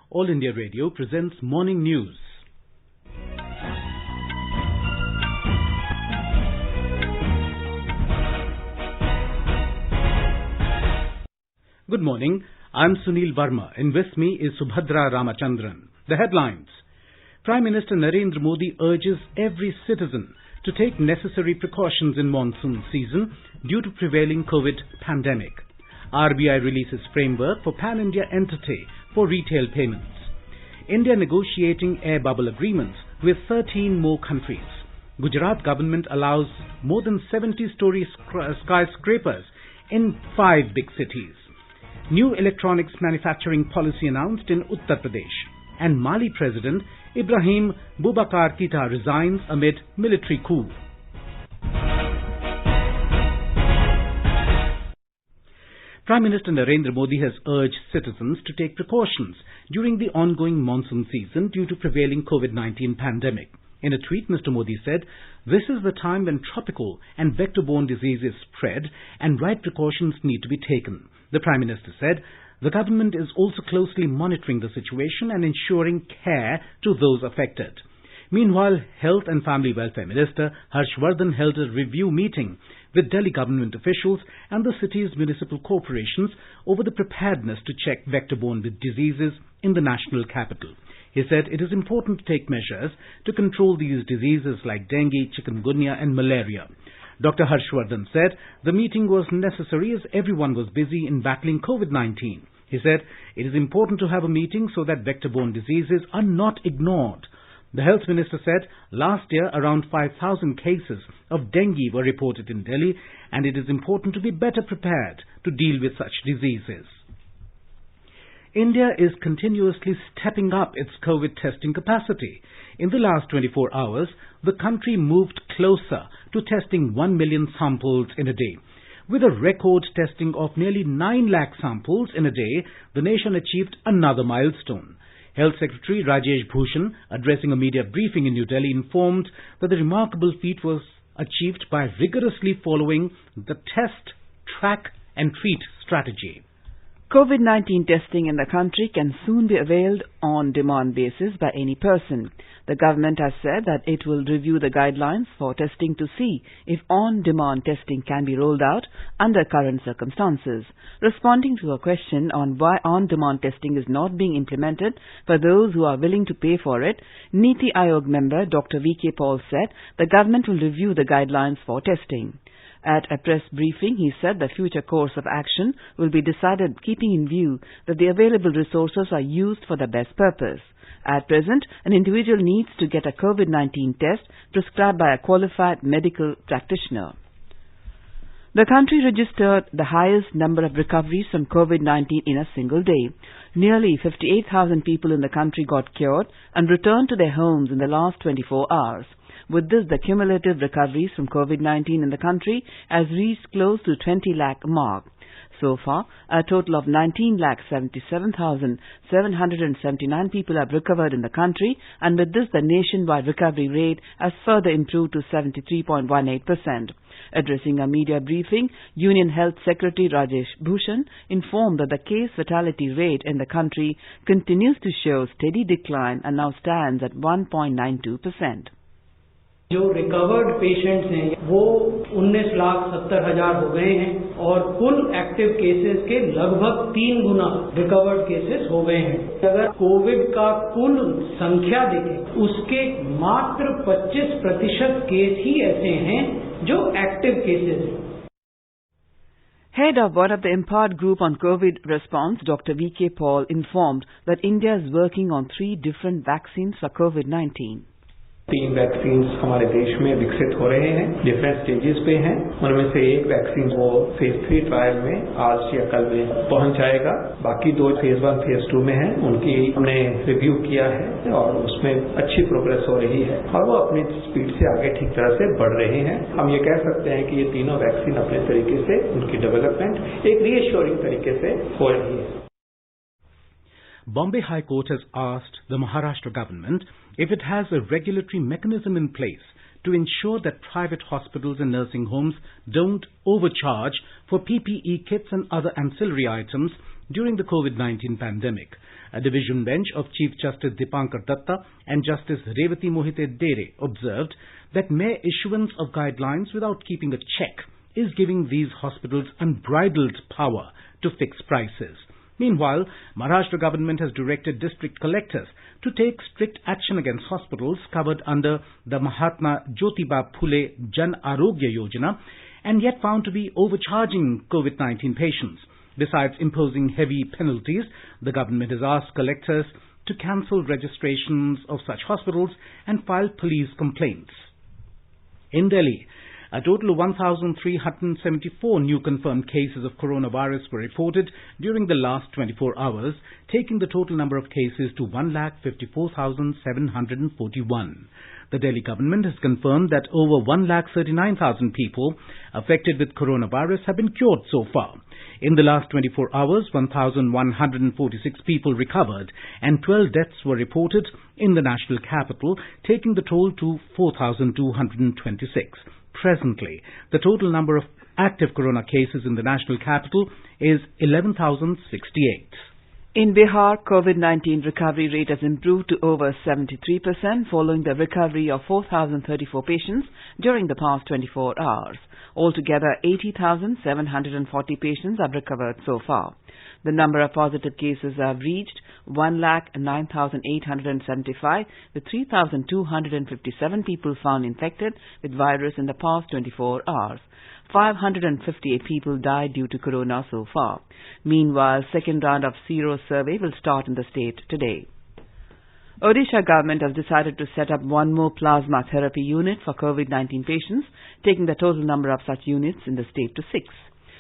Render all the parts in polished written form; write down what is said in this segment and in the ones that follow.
All India Radio presents Morning News. Good morning. I'm Sunil Verma, and with me is Subhadra Ramachandran. The headlines. Prime Minister Narendra Modi urges every citizen to take necessary precautions in monsoon season due to prevailing COVID pandemic. RBI releases framework for Pan-India entity for retail payments. India negotiating air bubble agreements with 13 more countries. Gujarat government allows more than 70-story skyscrapers in 5 big cities. New electronics manufacturing policy announced in Uttar Pradesh. And Mali President Ibrahim Boubacar Keita resigns amid military coup. Prime Minister Narendra Modi has urged citizens to take precautions during the ongoing monsoon season due to prevailing COVID-19 pandemic. In a tweet, Mr. Modi said, "This is the time when tropical and vector-borne diseases spread and right precautions need to be taken." The Prime Minister said, "The government is also closely monitoring the situation and ensuring care to those affected." Meanwhile, Health and Family Welfare Minister Harshvardhan held a review meeting with Delhi government officials and the city's municipal corporations over the preparedness to check vector-borne diseases in the national capital. He said it is important to take measures to control these diseases like dengue, chikungunya and malaria. Dr. Harshvardhan said the meeting was necessary as everyone was busy in battling COVID-19. He said it is important to have a meeting so that vector-borne diseases are not ignored. The Health Minister said last year around 5,000 cases of dengue were reported in Delhi and it is important to be better prepared to deal with such diseases. India is continuously stepping up its COVID testing capacity. In the last 24 hours, the country moved closer to testing 1 million samples in a day. With a record testing of nearly 9 lakh samples in a day, the nation achieved another milestone. Health Secretary Rajesh Bhushan, addressing a media briefing in New Delhi, informed that the remarkable feat was achieved by rigorously following the test, track and treat strategy. COVID-19 testing in the country can soon be availed on demand basis by any person. The government has said that it will review the guidelines for testing to see if on-demand testing can be rolled out under current circumstances. Responding to a question on why on-demand testing is not being implemented for those who are willing to pay for it, Niti Aayog member Dr. V.K. Paul said the government will review the guidelines for testing. At a press briefing, he said the future course of action will be decided keeping in view that the available resources are used for the best purpose. At present, an individual needs to get a COVID-19 test prescribed by a qualified medical practitioner. The country registered the highest number of recoveries from COVID-19 in a single day. Nearly 58,000 people in the country got cured and returned to their homes in the last 24 hours. With this, the cumulative recoveries from COVID-19 in the country has reached close to 20 lakh mark. So far, a total of 19,77,779 people have recovered in the country, and with this, the nationwide recovery rate has further improved to 73.18%. Addressing a media briefing, Union Health Secretary Rajesh Bhushan informed that the case fatality rate in the country continues to show steady decline and now stands at 1.92%. जो recovered patients हैं वो 19,70,000 हो गए हैं और कुल active cases के लगभग 3 गुना रिकवर्ड केसेस हो गए हैं। अगर कोविड का कुल संख्या देखें उसके मात्र 25% केस ही ऐसे हैं जो एक्टिव केसेस हैं। Head of one of the Impart Group on COVID response, Dr. V.K. Paul informed that India is working on 3 different vaccines for COVID-19. 3 vaccine हमारे देश में विकसित हो रहे हैं, डिफरेंट स्टेजेस पे हैं। उनमें से एक वैक्सीन वो फेज 3 ट्रायल में आज या कल में पहुंच जाएगा। बाकी 2 फेज 1 फेज 2 में हैं, उनकी हमने रिव्यू किया है और उसमें अच्छी प्रोग्रेस हो रही है और वो अपनी स्पीड से आगे ठीक तरह से बढ़ रहे हैं। हम ये कह सकते हैं कि ये तीनों वैक्सीन अपने तरीके से उनकी डेवलपमेंट एक रीएश्योरिंग तरीके से हो रही है। Bombay High Court has asked the Maharashtra government if it has a regulatory mechanism in place to ensure that private hospitals and nursing homes don't overcharge for PPE kits and other ancillary items during the COVID-19 pandemic. A division bench of Chief Justice Dipankar Datta and Justice Revati Mohite Dere observed that mere issuance of guidelines without keeping a check is giving these hospitals unbridled power to fix prices. Meanwhile, Maharashtra government has directed district collectors to take strict action against hospitals covered under the Mahatma Jyotiba Phule Jan Arogya Yojana and yet found to be overcharging COVID-19 patients. Besides imposing heavy penalties, the government has asked collectors to cancel registrations of such hospitals and file police complaints. In Delhi, a total of 1,374 new confirmed cases of coronavirus were reported during the last 24 hours, taking the total number of cases to 1,54,741. The Delhi government has confirmed that over 1,39,000 people affected with coronavirus have been cured so far. In the last 24 hours, 1,146 people recovered and 12 deaths were reported in the national capital, taking the toll to 4,226. Presently, the total number of active corona cases in the national capital is 11,068. In Bihar, COVID-19 recovery rate has improved to over 73% following the recovery of 4,034 patients during the past 24 hours. Altogether, 80,740 patients have recovered so far. The number of positive cases have reached 1,09,875, with 3,257 people found infected with virus in the past 24 hours. 558 people died due to corona so far. Meanwhile, second round of sero survey will start in the state today. Odisha government has decided to set up one more plasma therapy unit for COVID-19 patients, taking the total number of such units in the state to 6.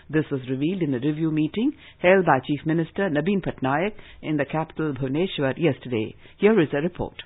This was revealed in a review meeting held by Chief Minister Nabin Patnaik in the capital Bhubaneswar yesterday. Here is a report.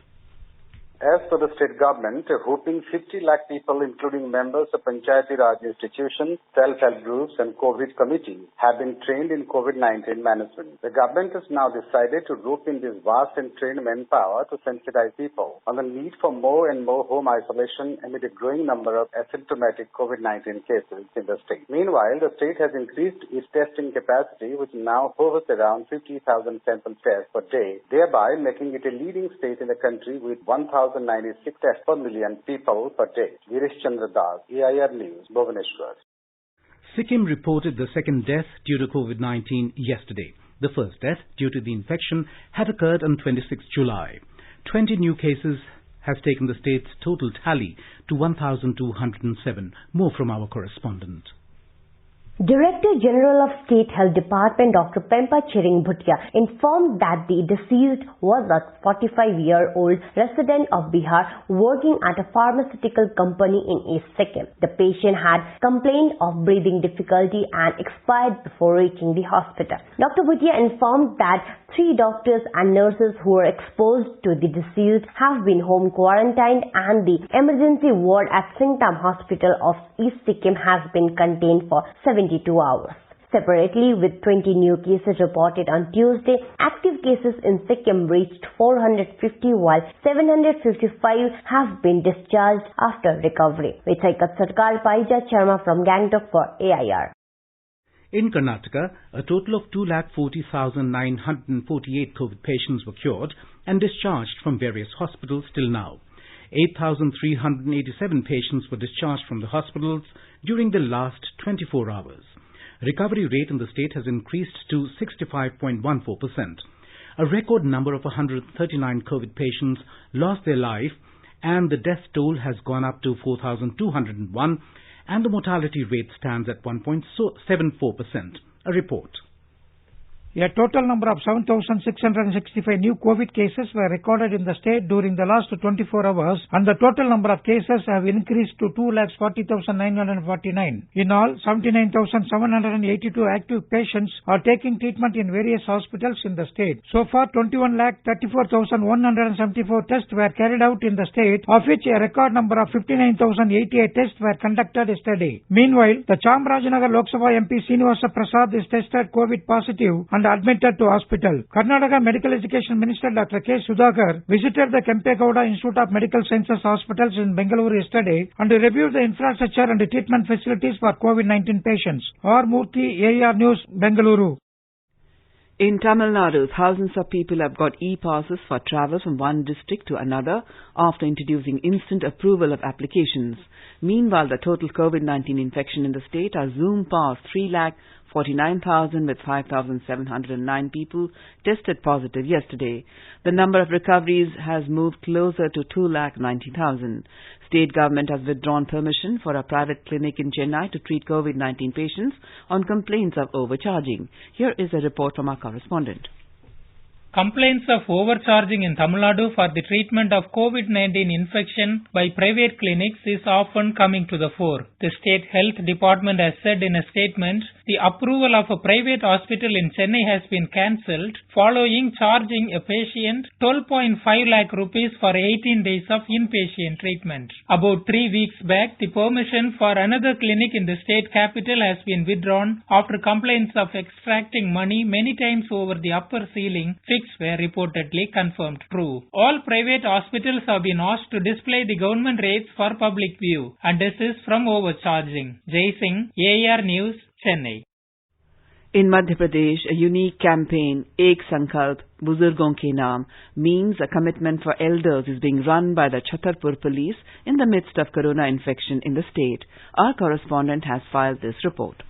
As for the state government, hoping 50 lakh people, including members of Panchayati Raj institutions, self-help groups and COVID committees, have been trained in COVID-19 management. The government has now decided to rope in this vast and trained manpower to sensitize people on the need for more and more home isolation amid a growing number of asymptomatic COVID-19 cases in the state. Meanwhile, the state has increased its testing capacity, which now hovers around 50,000 sample tests per day, thereby making it a leading state in the country with 1,096 tests per million people per day. Girish Chandra Das, AIR News, Bhubaneswar. Sikkim reported the second death due to COVID-19 yesterday. The first death due to the infection had occurred on 26 July. 20 new cases has taken the state's total tally to 1,207. More from our correspondent. Director General of State Health Department Dr. Pempa Chering Bhutia informed that the deceased was a 45-year-old resident of Bihar working at a pharmaceutical company in East Sikkim. The patient had complained of breathing difficulty and expired before reaching the hospital. Dr. Bhutia informed that 3 doctors and nurses who were exposed to the deceased have been home quarantined and the emergency ward at Singtam Hospital of East Sikkim has been contained for 72 hours. Separately, with 20 new cases reported on Tuesday, active cases in Sikkim reached 450 while 755 have been discharged after recovery. Vichaikat Sarkar Paija Sharma from Gangtok for AIR. In Karnataka, a total of 240,948 COVID patients were cured and discharged from various hospitals till now. 8,387 patients were discharged from the hospitals during the last 24 hours. Recovery rate in the state has increased to 65.14%. A record number of 139 COVID patients lost their life and the death toll has gone up to 4,201 and the mortality rate stands at 1.74%. A report. A total number of 7,665 new COVID cases were recorded in the state during the last 24 hours and the total number of cases have increased to 2,40,949. In all, 79,782 active patients are taking treatment in various hospitals in the state. So far, 21,34,174 tests were carried out in the state, of which a record number of 59,088 tests were conducted yesterday. Meanwhile, the Chamarajanagar Lok Sabha MP Srinivasa Prasad is tested COVID positive and admitted to hospital. Karnataka Medical Education Minister Dr. K. Sudhakar visited the Kempegowda Institute of Medical Sciences hospitals in Bengaluru yesterday and reviewed the infrastructure and the treatment facilities for COVID-19 patients. R. Murthy, AIR News, Bengaluru. In Tamil Nadu, thousands of people have got e-passes for travel from one district to another after introducing instant approval of applications. Meanwhile, the total COVID-19 infection in the state has zoomed past 3,49,000 with 5,709 people tested positive yesterday. The number of recoveries has moved closer to 2,90,000. State government has withdrawn permission for a private clinic in Chennai to treat COVID-19 patients on complaints of overcharging. Here is a report from our correspondent. Complaints of overcharging in Tamil Nadu for the treatment of COVID-19 infection by private clinics is often coming to the fore. The State Health Department has said in a statement, the approval of a private hospital in Chennai has been cancelled following charging a patient 12.5 lakh rupees for 18 days of inpatient treatment. About 3 weeks back, the permission for another clinic in the state capital has been withdrawn after complaints of extracting money many times over the upper ceiling were reportedly confirmed true. All private hospitals have been asked to display the government rates for public view and desist from overcharging. Jai Singh, AR News, Chennai. In Madhya Pradesh, a unique campaign, Ek Sankalp, Buzurgon Ke Naam, means a commitment for elders is being run by the Chhatarpur police in the midst of corona infection in the state. Our correspondent has filed this report.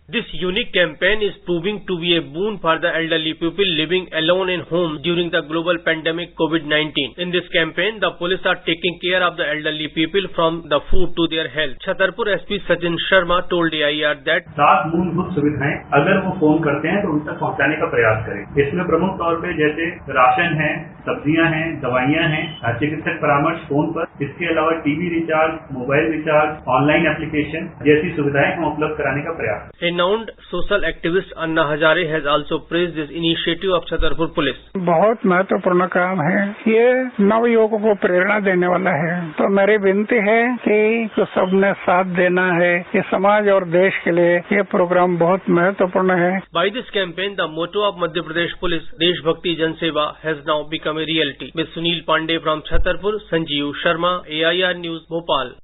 This unique campaign is proving to be a boon for the elderly people living alone in homes during the global pandemic COVID-19. In this campaign, the police are taking care of the elderly people from the food to their health. Chhatarpur SP Sachin Sharma told AIR that 7 मूलभूत सुविधाएं अगर वो phone करते हैं तो उन तक पहुंचाने का प्रयास करें. इसमें प्रमुख तौर पे जैसे राशन है, सब्जियां हैं, दवाइयां हैं, चिकित्सक परामर्श फोन पर, इसके अलावा TV recharge, mobile recharge, online application जैसी सुविधाएं हम उपलब्ध कराने का प्रयास. Renowned social activist Anna Hazare has also praised this initiative of Chhatarpur Police. बहुत महत्वपूर्ण काम है. ये नवयुवकों को प्रेरणा देने वाला है. तो मेरी विनती है कि जो सबने साथ देना है, ये समाज और देश के लिए ये प्रोग्राम बहुत महत्वपूर्ण है. By this campaign, the motto of Madhya Pradesh Police, Desh Bhakti Jan Seva, has now become a reality. With Sunil Pandey from Chhatarpur, Sanjeev Sharma, AIR News, Bhopal.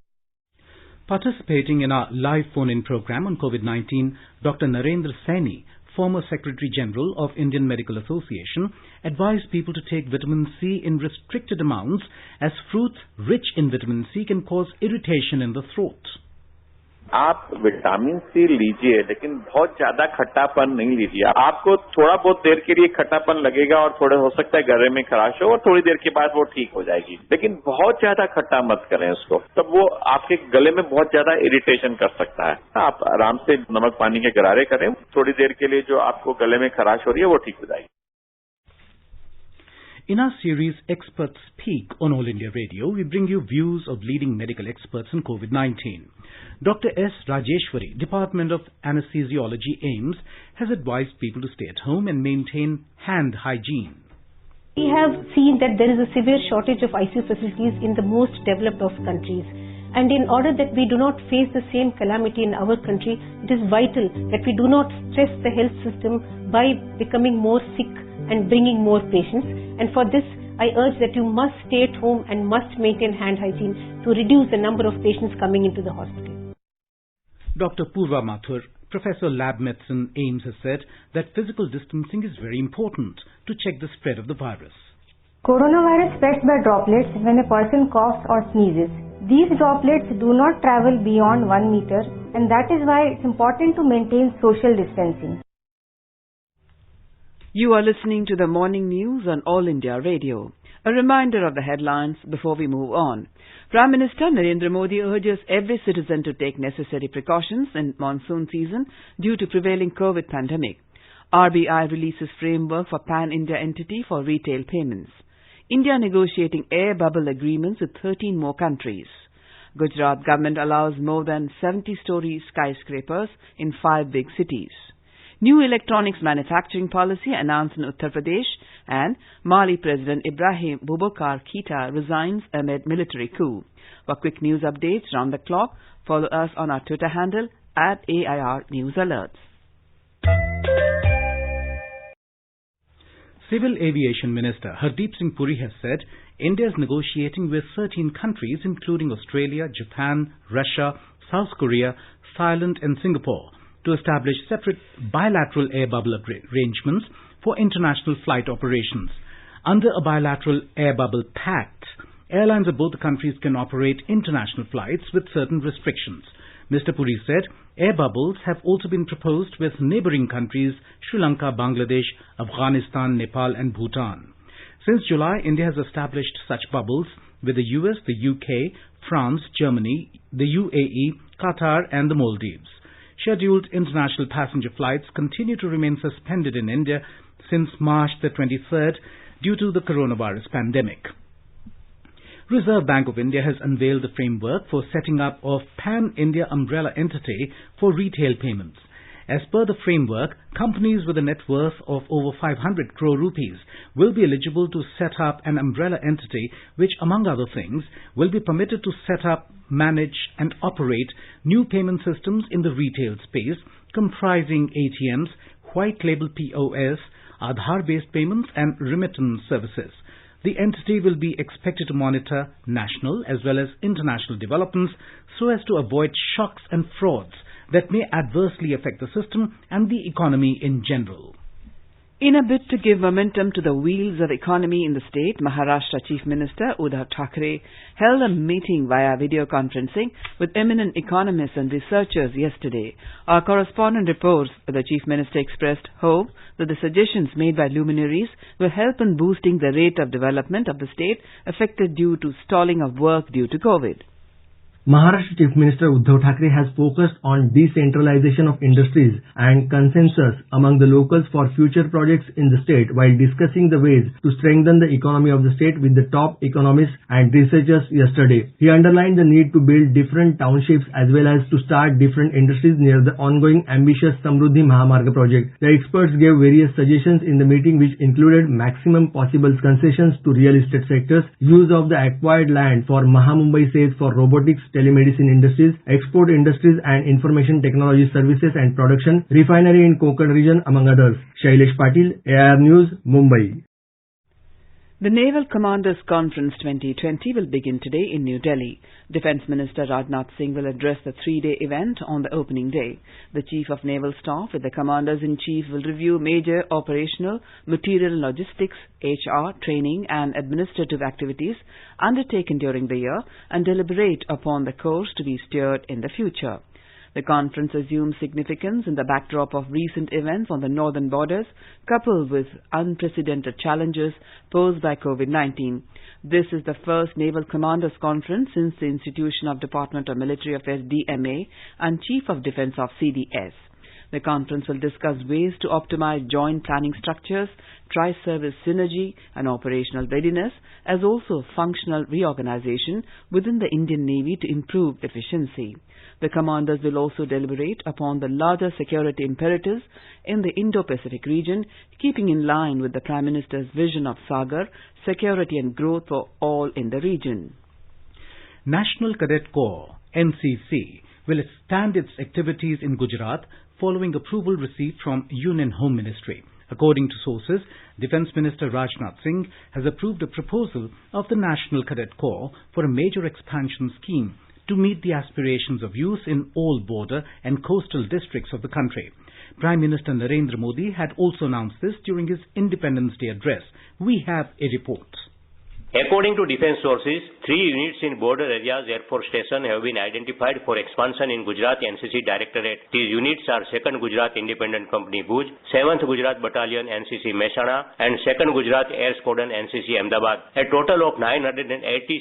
Participating in our live phone-in program on COVID-19, Dr. Narendra Saini, former Secretary General of Indian Medical Association, advised people to take vitamin C in restricted amounts as fruits rich in vitamin C can cause irritation in the throat. आप vitamin C लीजिए, लेकिन बहुत ज्यादा खट्टापन नहीं लीजिए. आपको थोड़ा बहुत देर के लिए खट्टापन लगेगा और थोड़ा हो सकता है गले में खराश हो और थोड़ी देर के बाद वो ठीक हो जाएगी, लेकिन बहुत ज्यादा खट्टा मत करें उसको, तब वो आपके गले में बहुत ज्यादा इरिटेशन कर सकता है. आप आराम से नमक पानी के गरारे करें, थोड़ी देर के लिए जो आपको गले में खराश हो रही है वो ठीक हो जाएगी. In our series Experts Speak on All India Radio, we bring you views of leading medical experts on COVID-19. Dr. S. Rajeshwari, Department of Anesthesiology, AIIMS, has advised people to stay at home and maintain hand hygiene. We have seen that there is a severe shortage of ICU facilities in the most developed of countries. And in order that we do not face the same calamity in our country, it is vital that we do not stress the health system by becoming more sick and bringing more patients. And for this, I urge that you must stay at home and must maintain hand hygiene to reduce the number of patients coming into the hospital. Dr. Purva Mathur, Professor Lab Medicine, AIIMS, has said that physical distancing is very important to check the spread of the virus. Coronavirus spreads by droplets when a person coughs or sneezes. These droplets do not travel beyond 1 meter, and that is why it's important to maintain social distancing. You are listening to the morning news on All India Radio. A reminder of the headlines before we move on. Prime Minister Narendra Modi urges every citizen to take necessary precautions in monsoon season due to prevailing COVID pandemic. RBI releases framework for pan-India entity for retail payments. India negotiating air bubble agreements with 13 more countries. Gujarat government allows more than 70-story skyscrapers in 5 big cities. New electronics manufacturing policy announced in Uttar Pradesh, and Mali President Ibrahim Boubacar Keita resigns amid military coup. For quick news updates round the clock, follow us on our Twitter handle @AIR News Alerts. Civil Aviation Minister Hardeep Singh Puri has said India is negotiating with 13 countries including Australia, Japan, Russia, South Korea, Thailand and Singapore to establish separate bilateral air bubble arrangements for international flight operations. Under a bilateral air bubble pact, airlines of both the countries can operate international flights with certain restrictions. Mr. Puri said air bubbles have also been proposed with neighbouring countries Sri Lanka, Bangladesh, Afghanistan, Nepal and Bhutan. Since July, India has established such bubbles with the US, the UK, France, Germany, the UAE, Qatar and the Maldives. Scheduled international passenger flights continue to remain suspended in India since March the 23rd due to the coronavirus pandemic. Reserve Bank of India has unveiled the framework for setting up of Pan-India umbrella entity for retail payments. As per the framework, companies with a net worth of over 500 crore rupees will be eligible to set up an umbrella entity which, among other things, will be permitted to set up, manage and operate new payment systems in the retail space comprising ATMs, white label POS, Aadhaar-based payments and remittance services. The entity will be expected to monitor national as well as international developments so as to avoid shocks and frauds that may adversely affect the system and the economy in general. In a bid to give momentum to the wheels of economy in the state, Maharashtra Chief Minister Uddhav Thackeray held a meeting via video conferencing with eminent economists and researchers yesterday. Our correspondent reports that the Chief Minister expressed hope that the suggestions made by luminaries will help in boosting the rate of development of the state affected due to stalling of work due to COVID. Maharashtra Chief Minister Uddhav Thackeray has focused on decentralization of industries and consensus among the locals for future projects in the state while discussing the ways to strengthen the economy of the state with the top economists and researchers yesterday. He underlined the need to build different townships as well as to start different industries near the ongoing ambitious Samruddhi Mahamarga project. The experts gave various suggestions in the meeting which included maximum possible concessions to real estate sectors, use of the acquired land for Mahamumbai SEZ for robotics, telemedicine industries, export industries and information technology services and production, refinery in Konkan region among others. Shailesh Patil, AIR News, Mumbai. The Naval Commanders Conference 2020 will begin today in New Delhi. Defence Minister Rajnath Singh will address the three-day event on the opening day. The Chief of Naval Staff with the Commanders-in-Chief will review major operational, material and logistics, HR, training and administrative activities undertaken during the year and deliberate upon the course to be steered in the future. The conference assumes significance in the backdrop of recent events on the northern borders, coupled with unprecedented challenges posed by COVID-19. This is the first Naval Commanders Conference since the institution of Department of Military Affairs DMA and Chief of Defence of CDS. The conference will discuss ways to optimize joint planning structures, tri-service synergy and operational readiness, as also functional reorganization within the Indian Navy to improve efficiency. The commanders will also deliberate upon the larger security imperatives in the Indo-Pacific region, keeping in line with the Prime Minister's vision of Sagar, security and growth for all in the region. National Cadet Corps, NCC, will expand its activities in Gujarat following approval received from Union Home Ministry. According to sources, Defence Minister Rajnath Singh has approved a proposal of the National Cadet Corps for a major expansion scheme to meet the aspirations of youth in all border and coastal districts of the country. Prime Minister Narendra Modi had also announced this during his Independence Day address. We have a report. According to defense sources, 3 units in border areas Air Force Station have been identified for expansion in Gujarat NCC Directorate. These units are 2nd Gujarat Independent Company Bhuj, 7th Gujarat Battalion NCC Mehsana and 2nd Gujarat Air Squadron NCC Ahmedabad. A total of 980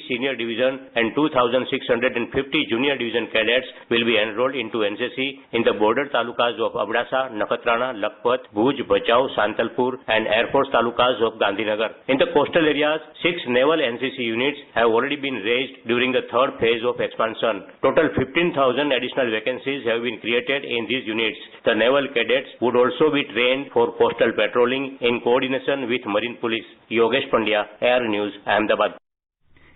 senior division and 2,650 junior division cadets will be enrolled into NCC in the border talukas of Abdasa, Nakatrana, Lakpat, Bhuj, Bachau, Santalpur and Air Force talukas of Gandhinagar. In the coastal areas, 6 naval NCC units have already been raised during the 3rd phase of expansion. Total 15,000 additional vacancies have been created in these units. The naval cadets would also be trained for coastal patrolling in coordination with Marine Police. Yogesh Pandya, Air News, Ahmedabad.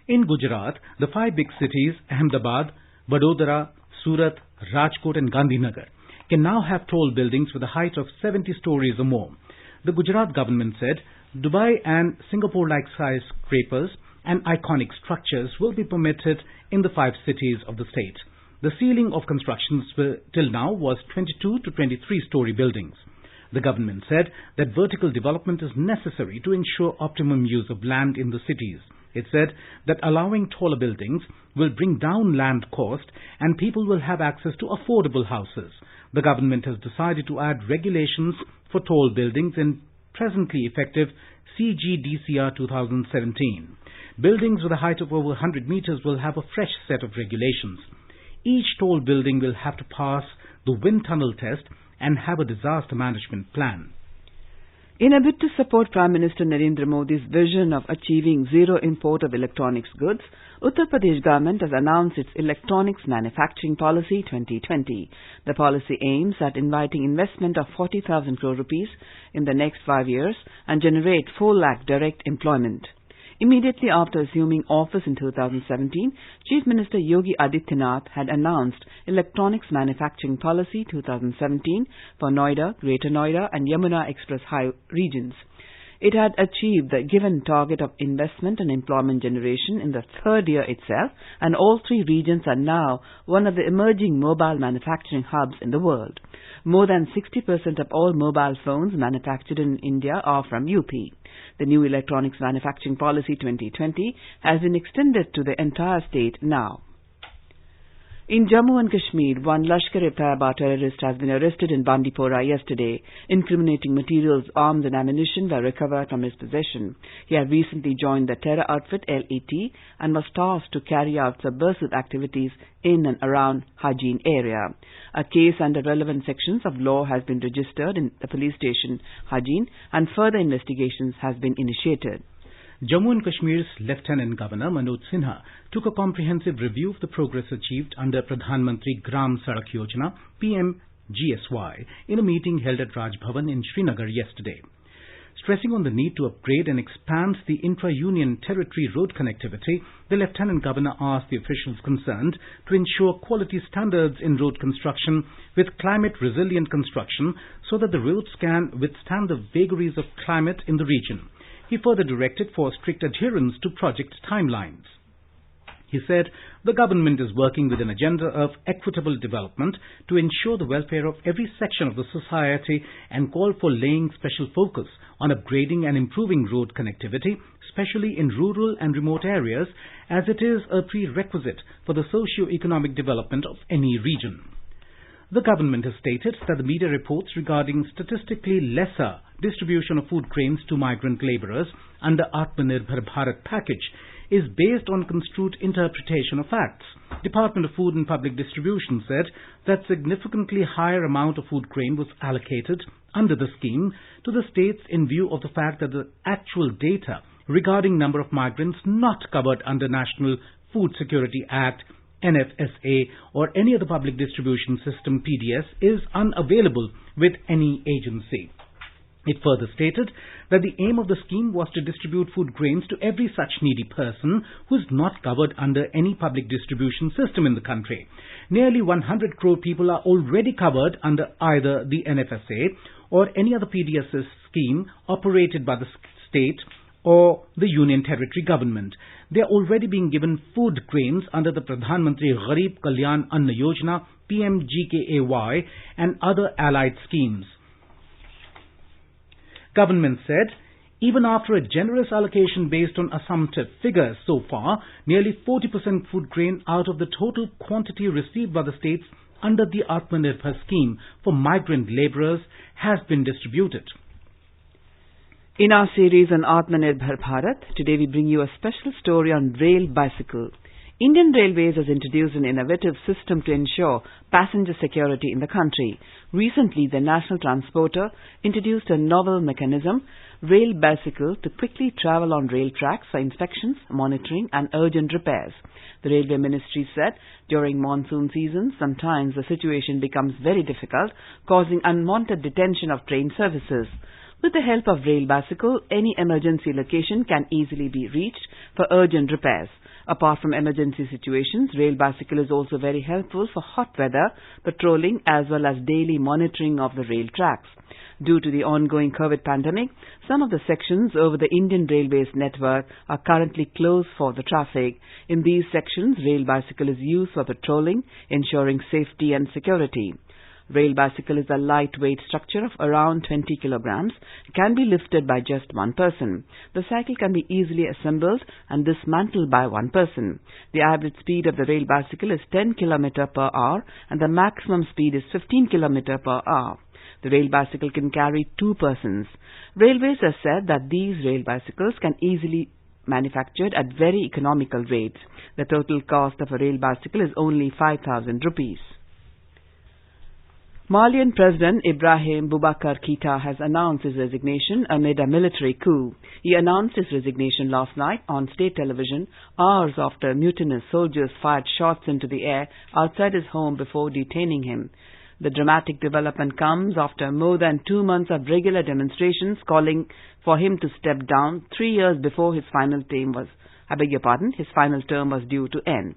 In Gujarat, the 5 big cities, Ahmedabad, Vadodara, Surat, Rajkot and Gandhinagar, can now have tall buildings with a height of 70 stories or more. The Gujarat government said Dubai and Singapore-like skyscrapers and iconic structures will be permitted in the 5 cities of the state. The ceiling of constructions till now was 22 to 23-story buildings. The government said that vertical development is necessary to ensure optimum use of land in the cities. It said that allowing taller buildings will bring down land cost and people will have access to affordable houses. The government has decided to add regulations for tall buildings in presently effective CGDCR 2017. Buildings with a height of over 100 meters will have a fresh set of regulations. Each tall building will have to pass the wind tunnel test and have a disaster management plan. In a bid to support Prime Minister Narendra Modi's vision of achieving zero import of electronics goods, Uttar Pradesh government has announced its Electronics Manufacturing Policy 2020. The policy aims at inviting investment of 40,000 crore rupees in the next 5 years and generate 4 lakh direct employment. Immediately after assuming office in 2017, Chief Minister Yogi Adityanath had announced Electronics Manufacturing Policy 2017 for Noida, Greater Noida and Yamuna Express Highway regions. It had achieved the given target of investment and employment generation in the third year itself, and all 3 regions are now one of the emerging mobile manufacturing hubs in the world. More than 60% of all mobile phones manufactured in India are from UP. The new Electronics Manufacturing Policy 2020 has been extended to the entire state now. In Jammu and Kashmir, one Lashkar-e-Taiba terrorist has been arrested in Bandipora yesterday. Incriminating materials, arms and ammunition were recovered from his possession. He had recently joined the terror outfit LET and was tasked to carry out subversive activities in and around Hajin area. A case under relevant sections of law has been registered in the police station Hajin and further investigations have been initiated. Jammu and Kashmir's Lieutenant Governor Manoj Sinha took a comprehensive review of the progress achieved under Pradhan Mantri Gram Sadak Yojana PMGSY in a meeting held at Raj Bhavan in Srinagar yesterday. Stressing on the need to upgrade and expand the intra-union territory road connectivity, the Lieutenant Governor asked the officials concerned to ensure quality standards in road construction with climate-resilient construction so that the roads can withstand the vagaries of climate in the region. He further directed for strict adherence to project timelines. He said the government is working with an agenda of equitable development to ensure the welfare of every section of the society and call for laying special focus on upgrading and improving road connectivity, especially in rural and remote areas, as it is a prerequisite for the socio-economic development of any region. The government has stated that the media reports regarding statistically lesser distribution of food grains to migrant labourers under Atmanirbhar Bharat package is based on construed interpretation of facts. Department of Food and Public Distribution said that significantly higher amount of food grain was allocated under the scheme to the states in view of the fact that the actual data regarding number of migrants not covered under National Food Security Act NFSA or any other public distribution system PDS is unavailable with any agency. It further stated that the aim of the scheme was to distribute food grains to every such needy person who is not covered under any public distribution system in the country. Nearly 100 crore people are already covered under either the NFSA or any other PDS scheme operated by the state or the Union Territory Government. They are already being given food grains under the Pradhan Mantri Garib Kalyan Anna Yojana, PMGKAY and other allied schemes. Government said, even after a generous allocation based on assumptive figures so far, nearly 40% food grain out of the total quantity received by the states under the Atmanirbhar scheme for migrant labourers has been distributed. In our series on Atmanirbhar Bharat, today we bring you a special story on Rail Bicycle. Indian Railways has introduced an innovative system to ensure passenger security in the country. Recently, the National Transporter introduced a novel mechanism, Rail Bicycle, to quickly travel on rail tracks for inspections, monitoring and urgent repairs. The Railway Ministry said during monsoon season, sometimes the situation becomes very difficult, causing unwanted detention of train services. With the help of Rail Bicycle, any emergency location can easily be reached for urgent repairs. Apart from emergency situations, Rail Bicycle is also very helpful for hot weather, patrolling as well as daily monitoring of the rail tracks. Due to the ongoing COVID pandemic, some of the sections over the Indian Railways network are currently closed for the traffic. In these sections, rail bicycle is used for patrolling, ensuring safety and security. Rail bicycle is a lightweight structure of around 20 kilograms. It can be lifted by just one person. The cycle can be easily assembled and dismantled by one person. The average speed of the rail bicycle is 10 km per hour and the maximum speed is 15 km per hour. The rail bicycle can carry 2 persons. Railways have said that these rail bicycles can easily manufactured at very economical rates. The total cost of a rail bicycle is only 5,000 rupees. Malian President Ibrahim Boubacar Keita has announced his resignation amid a military coup. He announced his resignation last night on state television, hours after mutinous soldiers fired shots into the air outside his home before detaining him. The dramatic development comes after more than 2 months of regular demonstrations calling for him to step down 3 years before his final term was due to end.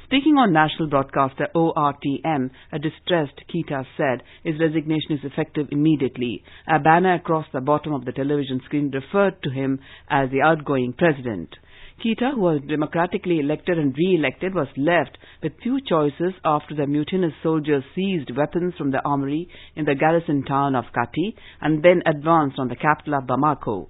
Speaking on national broadcaster ORTM, a distressed Keita said his resignation is effective immediately. A banner across the bottom of the television screen referred to him as the outgoing president. Keita, who was democratically elected and re-elected, was left with few choices after the mutinous soldiers seized weapons from the armory in the garrison town of Kati and then advanced on the capital of Bamako.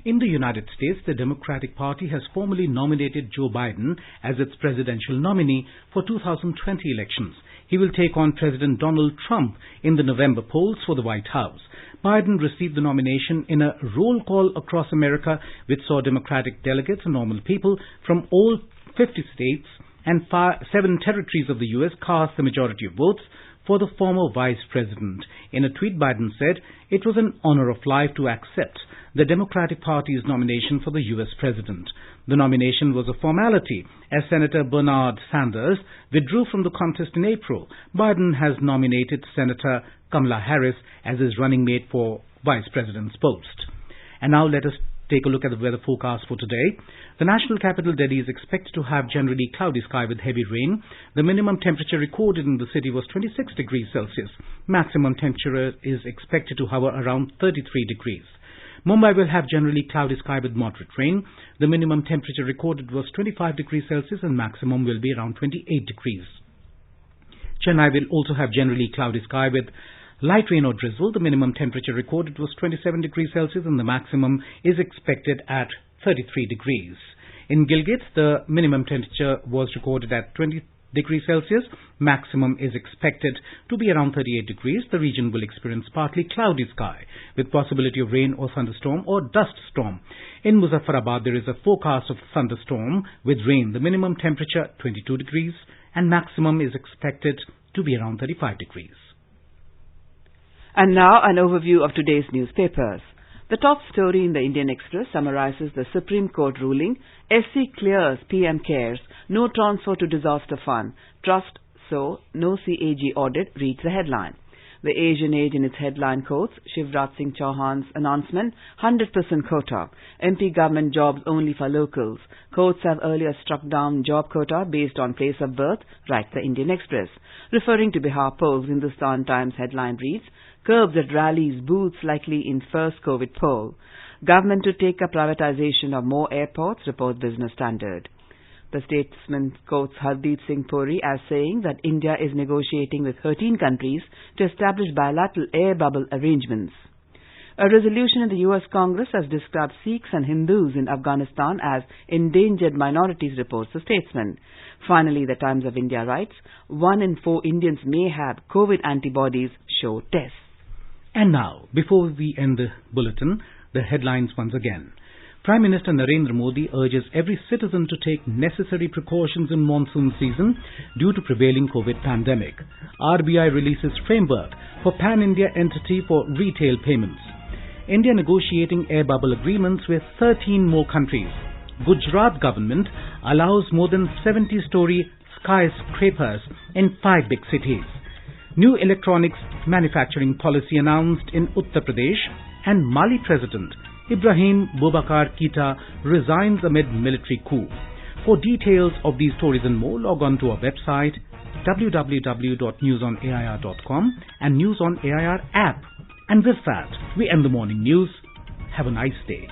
In the United States, the Democratic Party has formally nominated Joe Biden as its presidential nominee for 2020 elections. He will take on President Donald Trump in the November polls for the White House. Biden received the nomination in a roll call across America, which saw Democratic delegates and normal people from all 50 states and 7 territories of the U.S. cast the majority of votes for the former vice president. In a tweet, Biden said, "It was an honor of life to accept the Democratic Party's nomination for the U.S. president." The nomination was a formality as Senator Bernard Sanders withdrew from the contest in April. Biden has nominated Senator Kamala Harris as his running mate for vice president's post. And now let us take a look at the weather forecast for today. The national capital Delhi is expected to have generally cloudy sky with heavy rain. The minimum temperature recorded in the city was 26 degrees Celsius. Maximum temperature is expected to hover around 33 degrees. Mumbai will have generally cloudy sky with moderate rain. The minimum temperature recorded was 25 degrees Celsius and maximum will be around 28 degrees. Chennai will also have generally cloudy sky with light rain or drizzle. The minimum temperature recorded was 27 degrees Celsius and the maximum is expected at 33 degrees. In Gilgit, the minimum temperature was recorded at 20 degrees Celsius. Maximum is expected to be around 38 degrees. The region will experience partly cloudy sky with possibility of rain or thunderstorm or dust storm. In Muzaffarabad, there is a forecast of thunderstorm with rain. The minimum temperature 22 degrees and maximum is expected to be around 35 degrees. And now an overview of today's newspapers. The top story in the Indian Express summarizes the Supreme Court ruling. SC clears PM CARES, no transfer to disaster fund. Trust so, no CAG audit, reads the headline. The Asian Age in its headline quotes Shivraj Singh Chauhan's announcement, 100% quota. MP government jobs only for locals. Courts have earlier struck down job quota based on place of birth, writes the Indian Express. Referring to Bihar polls, Hindustan Times headline reads, curbs at rallies, booths likely in first COVID poll. Government to take up privatization of more airports, report Business Standard. The statesman quotes Hardeep Singh Puri as saying that India is negotiating with 13 countries to establish bilateral air bubble arrangements. A resolution in the U.S. Congress has described Sikhs and Hindus in Afghanistan as endangered minorities, reports the statesman. Finally, the Times of India writes, 1 in 4 Indians may have COVID antibodies, show tests. And now, before we end the bulletin, the headlines once again. Prime Minister Narendra Modi urges every citizen to take necessary precautions in monsoon season due to prevailing COVID pandemic. RBI releases framework for pan-India entity for retail payments. India negotiating air bubble agreements with 13 more countries. Gujarat government allows more than 70-story skyscrapers in 5 big cities. New electronics manufacturing policy announced in Uttar Pradesh, and Mali President Ibrahim Boubacar Keita resigns amid military coup. For details of these stories and more, log on to our website www.newsonair.com and News on AIR app. And with that, we end the morning news. Have a nice day.